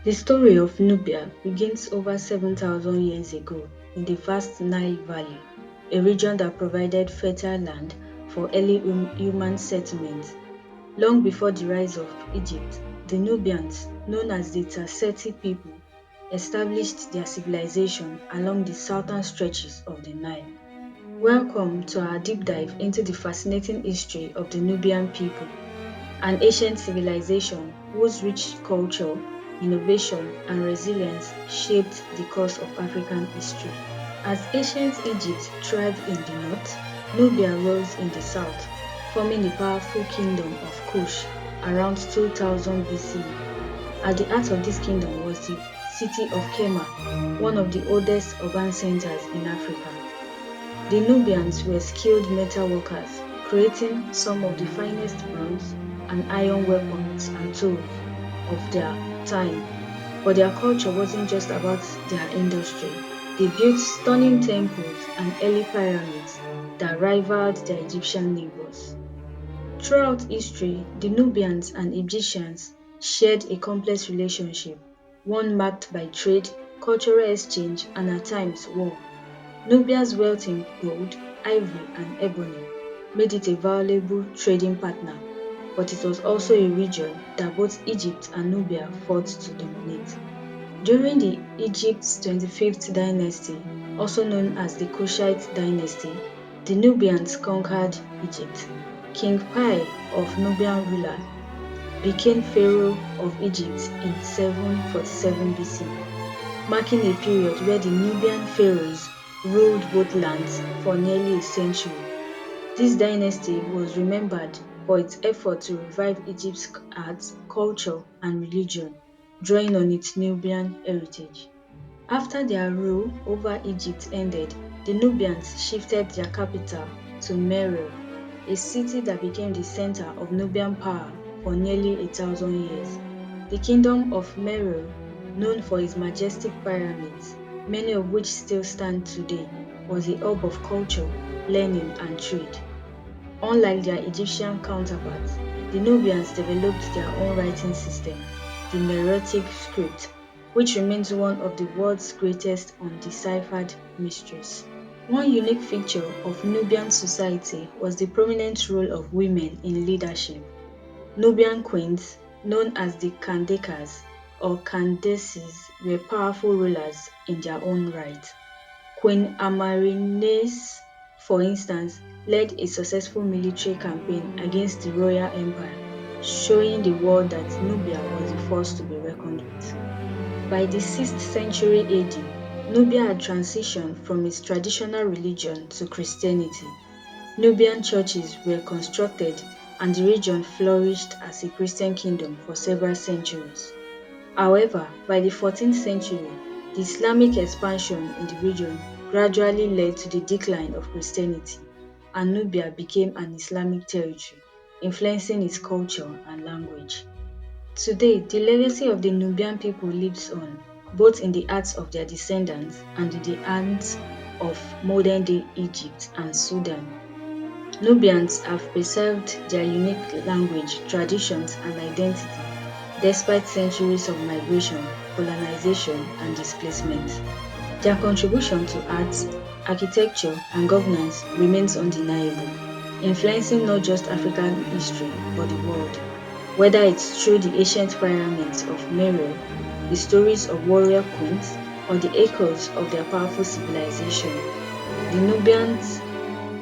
The story of Nubia begins over 7,000 years ago in the vast Nile Valley, a region that provided fertile land for early human settlements. Long before the rise of Egypt, the Nubians, known as the Tarseti people, established their civilization along the southern stretches of the Nile. Welcome to our deep dive into the fascinating history of the Nubian people, an ancient civilization whose rich culture, innovation, and resilience shaped the course of African history. As ancient Egypt thrived in the north, Nubia rose in the south, forming the powerful kingdom of Kush around 2000 BC. At the heart of this kingdom was the city of Kema, one of the oldest urban centers in Africa. The Nubians were skilled metal workers, creating some of the finest bronze and iron weapons and tools of their time. But their culture wasn't just about their industry. They built stunning temples and early pyramids that rivaled their Egyptian neighbors. Throughout history, the Nubians and Egyptians shared a complex relationship, one marked by trade, cultural exchange, and at times war. Nubia's wealth in gold, ivory, and ebony made it a valuable trading partner, but it was also a region that both Egypt and Nubia fought to dominate. During the Egypt's 25th dynasty, also known as the Kushite dynasty, the Nubians conquered Egypt. King Pi of Nubian ruler became pharaoh of Egypt in 747 BC, marking a period where the Nubian pharaohs ruled both lands for nearly a century. This dynasty was remembered for its effort to revive Egypt's art, culture, and religion, drawing on its Nubian heritage. After their rule over Egypt ended, the Nubians shifted their capital to Meroe, a city that became the center of Nubian power for nearly 1,000 years. The kingdom of Meroe, known for its majestic pyramids, many of which still stand today, was a hub of culture, learning, and trade. Unlike their Egyptian counterparts, the Nubians developed their own writing system, the Meroitic script, which remains one of the world's greatest undeciphered mysteries. One unique feature of Nubian society was the prominent role of women in leadership. Nubian queens, known as the Kandekas or Candaces, were powerful rulers in their own right. Queen Amarines, for instance, led a successful military campaign against the royal empire, showing the world that Nubia was a force to be reckoned with. By the 6th century AD, Nubia had transitioned from its traditional religion to Christianity. Nubian churches were constructed and the region flourished as a Christian kingdom for several centuries. However, by the 14th century, the Islamic expansion in the region gradually led to the decline of Christianity, and Nubia became an Islamic territory, influencing its culture and language. Today, the legacy of the Nubian people lives on, both in the hearts of their descendants and in the hands of modern-day Egypt and Sudan. Nubians have preserved their unique language, traditions, and identity despite centuries of migration, colonization, and displacement. Their contribution to arts, architecture, and governance remains undeniable, influencing not just African history but the world. Whether it's through the ancient pyramids of Meroe, the stories of warrior queens, or the echoes of their powerful civilization, the Nubians'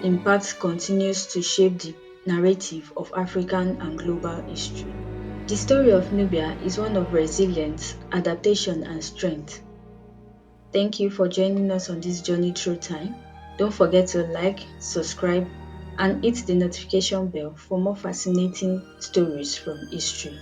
impact continues to shape the narrative of African and global history. The story of Nubia is one of resilience, adaptation, and strength. Thank you for joining us on this journey through time. Don't forget to like, subscribe, and hit the notification bell for more fascinating stories from history.